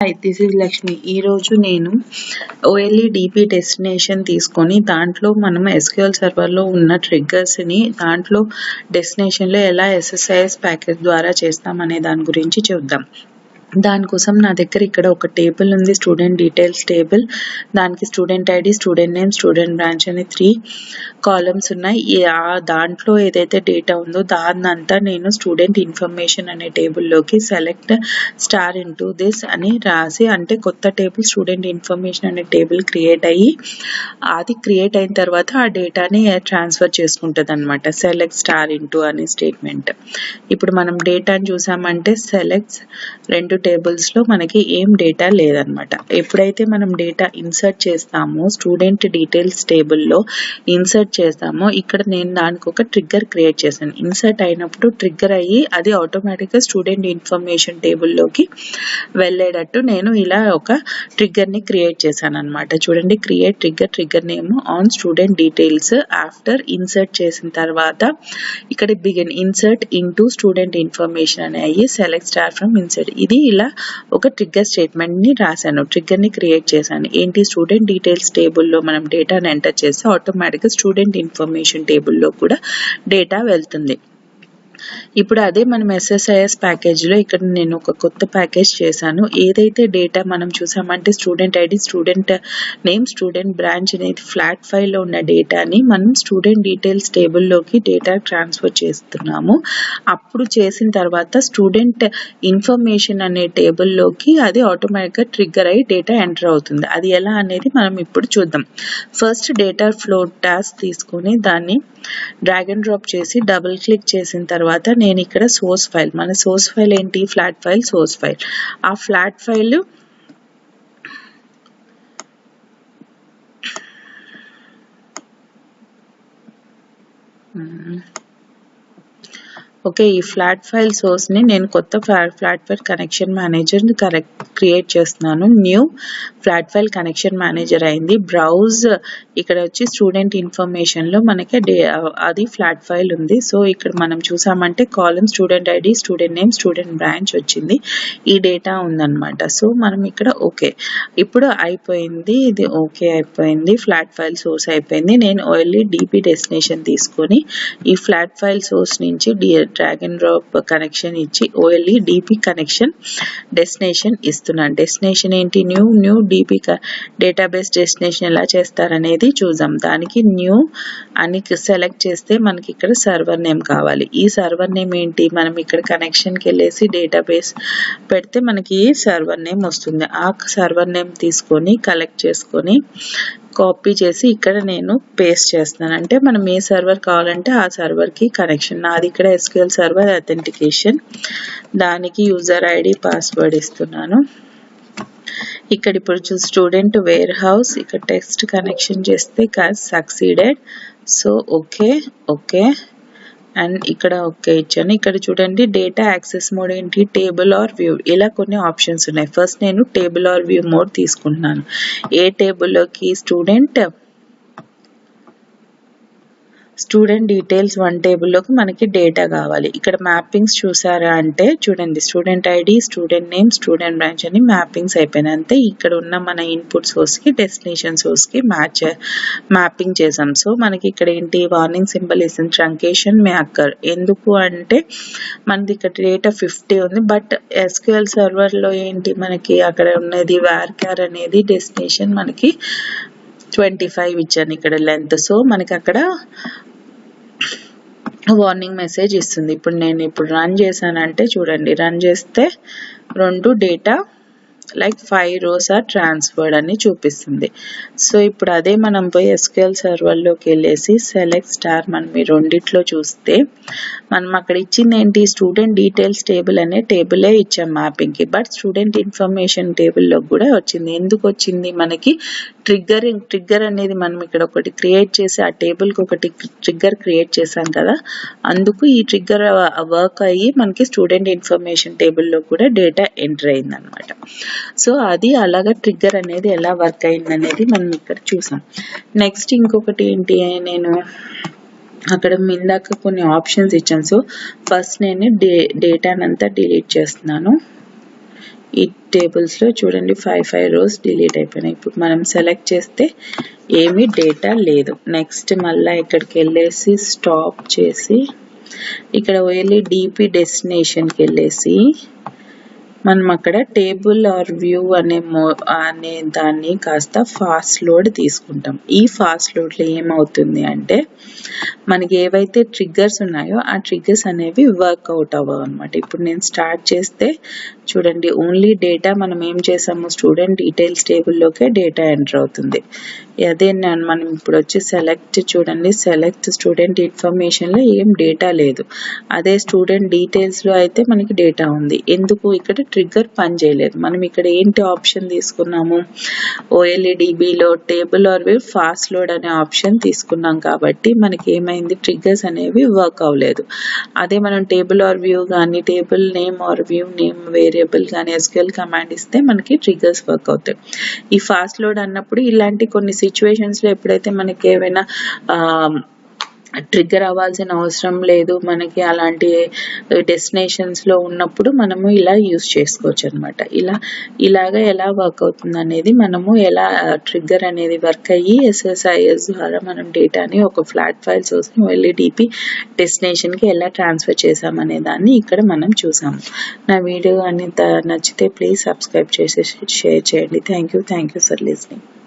Hi, this is Lakshmi. ఈరోజు నేను OLE DP destination తీసుకొని దాంట్లో మనం SQL సర్వర్లో ఉన్న ట్రిగ్గర్స్ని దాంట్లో డెస్టినేషన్లో ఎలా SSIS ప్యాకేజ్ ద్వారా చేస్తామనే దాని గురించి చూద్దాం. దానికోసం నా దగ్గర ఇక్కడ ఒక టేబుల్ ఉంది, స్టూడెంట్ డీటెయిల్స్ టేబుల్. దానికి student ID, student name, student branch అని 3 కాలమ్స్ ఉన్నాయి. దాంట్లో ఏదైతే డేటా ఉందో దాన్నంతా నేను స్టూడెంట్ ఇన్ఫర్మేషన్ అనే టేబుల్లోకి సెలెక్ట్ స్టార్ ఇంటూ దిస్ అని రాసి, అంటే కొత్త టేబుల్ స్టూడెంట్ ఇన్ఫర్మేషన్ అనే టేబుల్ క్రియేట్ అయ్యి, అది క్రియేట్ అయిన తర్వాత ఆ డేటాని ట్రాన్స్ఫర్ చేసుకుంటుంది అనమాట, సెలెక్ట్ స్టార్ ఇంటూ అనే స్టేట్మెంట్. ఇప్పుడు మనం డేటాని చూసామంటే సెలెక్ట్స్ 2 టేబుల్స్లో మనకి ఏం డేటా లేదనమాట. ఎప్పుడైతే మనం డేటా ఇన్సర్ట్ చేస్తామో స్టూడెంట్ డీటెయిల్స్ టేబుల్లో ఇన్సర్ట్ చేస్తామో, ఇక్కడ నేను దానికి ఒక ట్రిగ్గర్ క్రియేట్ చేశాను. ఇన్సర్ట్ అయినప్పుడు ట్రిగ్గర్ అయ్యి అది ఆటోమేటిక్గా స్టూడెంట్ ఇన్ఫర్మేషన్ టేబుల్లోకి వెళ్ళేటట్టు నేను ఇలా ఒక ట్రిగ్గర్ని క్రియేట్ చేశాను అనమాట. చూడండి, create trigger name on student details after insert చేసిన తర్వాత ఇక్కడ begin insert into student information అని అయ్యి సెలెక్ట్ స్టార్ ఫ్రమ్ ఇన్సర్ట్. ఇది ఇలా ఒక ట్రిగ్గర్ స్టేట్మెంట్ని రాశాను, ట్రిగ్గర్ని క్రియేట్ చేశాను. ఏంటి, స్టూడెంట్ డీటెయిల్స్ టేబుల్లో మనం డేటాను ఎంటర్ చేస్తే ఆటోమేటిక్గా స్టూడెంట్ ఇన్ఫర్మేషన్ టేబుల్లో కూడా డేటా వెళ్తుంది. ఇప్పుడు అదే మనం SSIS ప్యాకేజ్లో ఇక్కడ నేను ఒక కొత్త ప్యాకేజ్ చేశాను. ఏదైతే డేటా మనం చూసామంటే student ID, student name, student branch అనేది ఫ్లాట్ ఫైల్లో ఉన్న డేటాని మనం స్టూడెంట్ డీటెయిల్స్ టేబుల్లోకి డేటా ట్రాన్స్ఫర్ చేస్తున్నాము. అప్పుడు చేసిన తర్వాత స్టూడెంట్ ఇన్ఫర్మేషన్ అనే టేబుల్లోకి అది ఆటోమేటిక్గా ట్రిగ్గర్ అయ్యి డేటా ఎంటర్ అవుతుంది. అది ఎలా అనేది మనం ఇప్పుడు చూద్దాం. ఫస్ట్ డేటా ఫ్లో టాస్క్ తీసుకొని దాన్ని డ్రాగ్ అండ్ డ్రాప్ చేసి డబుల్ క్లిక్ చేసిన తర్వాత నేను ఇక్కడ సోర్స్ ఫైల్, మన సోర్స్ ఫైల్ ఏంటి, ఫ్లాట్ ఫైల్ సోర్స్ ఫైల్. ఆ ఫ్లాట్ ఫైల్ ఓకే, ఈ ఫ్లాట్ ఫైల్ సోర్స్ని నేను కొత్త flat file connection manager create చేస్తున్నాను. New flat file connection manager అయింది. బ్రౌజ్ ఇక్కడ వచ్చి స్టూడెంట్ ఇన్ఫర్మేషన్లో మనకి అది ఫ్లాట్ ఫైల్ ఉంది. సో ఇక్కడ మనం చూసామంటే column student ID, student name, student branch వచ్చింది, ఈ డేటా ఉందన్నమాట. సో మనం ఇక్కడ ఓకే, ఇప్పుడు అయిపోయింది, ఇది ఓకే అయిపోయింది, ఫ్లాట్ ఫైల్ సోర్స్ అయిపోయింది. నేను OLE DP డెస్టినేషన్ తీసుకొని ఈ ఫ్లాట్ ఫైల్ సోర్స్ నుంచి డ్రాగ్ అండ్ డ్రాప్ కనెక్షన్ ఇచ్చి OLE DP కనెక్షన్ డెస్టినేషన్ ఇస్తున్నాను. డెస్టినేషన్ ఏంటి, న్యూ DP డేటాబేస్ డెస్టినేషన్ ఎలా చేస్తారనేది చూద్దాం. దానికి న్యూ అని సెలెక్ట్ చేస్తే మనకి ఇక్కడ సర్వర్ నేమ్ కావాలి. ఈ సర్వర్ నేమ్ ఏంటి, మనం ఇక్కడ కనెక్షన్కి వెళ్ళేసి డేటాబేస్ పెడితే మనకి సర్వర్ నేమ్ వస్తుంది. ఆ సర్వర్ నేమ్ తీసుకొని కలెక్ట్ చేసుకొని కాపీ చేసి ఇక్కడ నేను పేస్ట్ చేస్తున్నాను. అంటే మనం ఏ సర్వర్ కావాలంటే ఆ సర్వర్కి కనెక్షన్. నాది ఇక్కడ SQL సర్వర్ అథెంటికేషన్, దానికి యూజర్ ఐడి పాస్వర్డ్ ఇస్తున్నాను. ఇక్కడ ఇప్పుడు స్టూడెంట్ వేర్ హౌస్, ఇక్కడ టెక్స్ట్ కనెక్షన్ చేస్తే succeeded. So okay okay and ఇక్కడ ఓకే ఇచ్చాను. ఇక్కడ చూడండి డేటా యాక్సెస్ మోడ్ ఏంటి, టేబుల్ ఆర్ వ్యూ, ఇలా కొన్ని ఆప్షన్స్ ఉన్నాయి. ఫస్ట్ నేను టేబుల్ ఆర్ వ్యూ మోడ్ తీసుకుంటున్నాను. ఏ టేబుల్లోకి, స్టూడెంట్ డీటెయిల్స్ 1 టేబుల్లోకి మనకి డేటా కావాలి. ఇక్కడ మ్యాపింగ్స్ చూసారా అంటే చూడండి, student ID, student name, student branch అని మ్యాపింగ్స్ అయిపోయినాయి. అంతే, ఇక్కడ ఉన్న మన ఇన్పుట్ సోర్స్కి డెస్టినేషన్ సోర్స్కి మ్యాపింగ్ చేసాం. సో మనకి ఇక్కడ ఏంటి, వార్నింగ్ సింబల్ ఇస్తుంది, ట్రంకేషన్ మే అక్కర్. ఎందుకు అంటే మనది ఇక్కడ డేటా 50 ఉంది, బట్ SQL సర్వర్లో ఏంటి మనకి అక్కడ ఉన్నది varchar అనేది డెస్టినేషన్ మనకి 25 ఇచ్చాను ఇక్కడ లెంత్. సో మనకి అక్కడ వార్నింగ్ మెసేజ్ ఇస్తుంది. ఇప్పుడు నేను రన్ చేశానంటే చూడండి, రన్ చేస్తే 2 data like 5 rows are transferred అని చూపిస్తుంది. సో ఇప్పుడు అదే మనం పోయి SQL సర్వర్లోకి వెళ్ళేసి సెలెక్ట్ స్టార్, మనం ఈ రెండిట్లో చూస్తే మనం అక్కడ ఇచ్చింది ఏంటి, స్టూడెంట్ డీటెయిల్స్ టేబుల్ అనే టేబులే ఇచ్చాం మ్యాపింగ్కి, బట్ స్టూడెంట్ ఇన్ఫర్మేషన్ టేబుల్లో కూడా వచ్చింది. ఎందుకు వచ్చింది, మనకి ట్రిగ్గర్ అనేది మనం ఇక్కడ ఒకటి క్రియేట్ చేసి ఆ టేబుల్కి ఒకటి ట్రిగ్గర్ క్రియేట్ చేశాం కదా, అందుకు ఈ ట్రిగ్గర్ వర్క్ అయ్యి మనకి స్టూడెంట్ ఇన్ఫర్మేషన్ టేబుల్లో కూడా డేటా ఎంటర్ అయిందనమాట. సో అది అలాగా ట్రిగ్గర్ అనేది ఎలా వర్క్ అయింది అనేది మనం ఇక్కడ చూసాం. నెక్స్ట్ ఇంకొకటి ఏంటి, నేను అక్కడ ఇందాక కొన్ని ఆప్షన్స్ ఇచ్చాను. సో ఫస్ట్ నేను డేటానంతా డిలీట్ చేస్తున్నాను. ఈ టేబుల్స్లో చూడండి 5 రోస్ డిలీట్ అయిపోయినాయి. ఇప్పుడు మనం సెలెక్ట్ చేస్తే ఏమీ డేటా లేదు. నెక్స్ట్ మళ్ళీ ఇక్కడికి వెళ్ళేసి స్టాప్ చేసి ఇక్కడ ఓఎల్ఈ డిపి డెస్టినేషన్కి వెళ్ళేసి మనం అక్కడ టేబుల్ ఆర్ వ్యూ అనే దాన్ని కాస్త ఫాస్ట్ లోడ్ తీసుకుంటాం. ఈ ఫాస్ట్ లోడ్లో ఏమవుతుంది అంటే మనకి ఏవైతే ట్రిగ్గర్స్ ఉన్నాయో ఆ ట్రిగ్గర్స్ అనేవి వర్కౌట్ అవ్వవు అనమాట. ఇప్పుడు నేను స్టార్ట్ చేస్తే చూడండి ఓన్లీ డేటా మనం ఏం చేసాము, స్టూడెంట్ డీటెయిల్స్ టేబుల్లోకే డేటా ఎంటర్ అవుతుంది. అదే మనం ఇప్పుడు వచ్చి సెలెక్ట్ చూడండి, సెలెక్ట్ స్టూడెంట్ ఇన్ఫర్మేషన్లో ఏం డేటా లేదు. అదే స్టూడెంట్ డీటెయిల్స్లో అయితే మనకి డేటా ఉంది. ఎందుకు ఇక్కడ ట్రిగ్గర్ పని చేయలేదు. మనం ఇక్కడ ఏంటి ఆప్షన్ తీసుకున్నాము, ఓఎల్ఈ డిబిలో table or view fast load అనే ఆప్షన్ తీసుకున్నాం కాబట్టి మనకి ఏమైంది, ట్రిగ్గర్స్ అనేవి వర్క్ అవ్వలేదు. అదే మనం టేబుల్ ఆర్ వ్యూ కానీ table name or view name variable కానీ ఎస్క్యూఎల్ కమాండ్ ఇస్తే మనకి ట్రిగ్గర్స్ వర్క్ అవుతాయి. ఈ ఫాస్ట్ లోడ్ అన్నప్పుడు ఇలాంటి కొన్ని సిచ్యువేషన్స్లో ఎప్పుడైతే మనకి ఏమైనా ట్రిగ్గర్ అవ్వాల్సిన అవసరం లేదు, మనకి అలాంటి డెస్టినేషన్స్లో ఉన్నప్పుడు మనము ఇలా యూస్ చేసుకోవచ్చు అనమాట. ఇలాగా ఎలా వర్క్ అవుతుంది అనేది, మనము ఎలా ట్రిగ్గర్ అనేది వర్క్ అయ్యి SSIS ద్వారా మనం డేటాని ఒక ఫ్లాట్ ఫైల్ సోర్స్ని ఓఎల్ఈడిపి డెస్టినేషన్కి ఎలా ట్రాన్స్ఫర్ చేసామనే దాన్ని ఇక్కడ మనం చూసాము. నా వీడియో అనేది నచ్చితే ప్లీజ్ సబ్స్క్రైబ్ చేసి షేర్ చేయండి. Thank you for listening.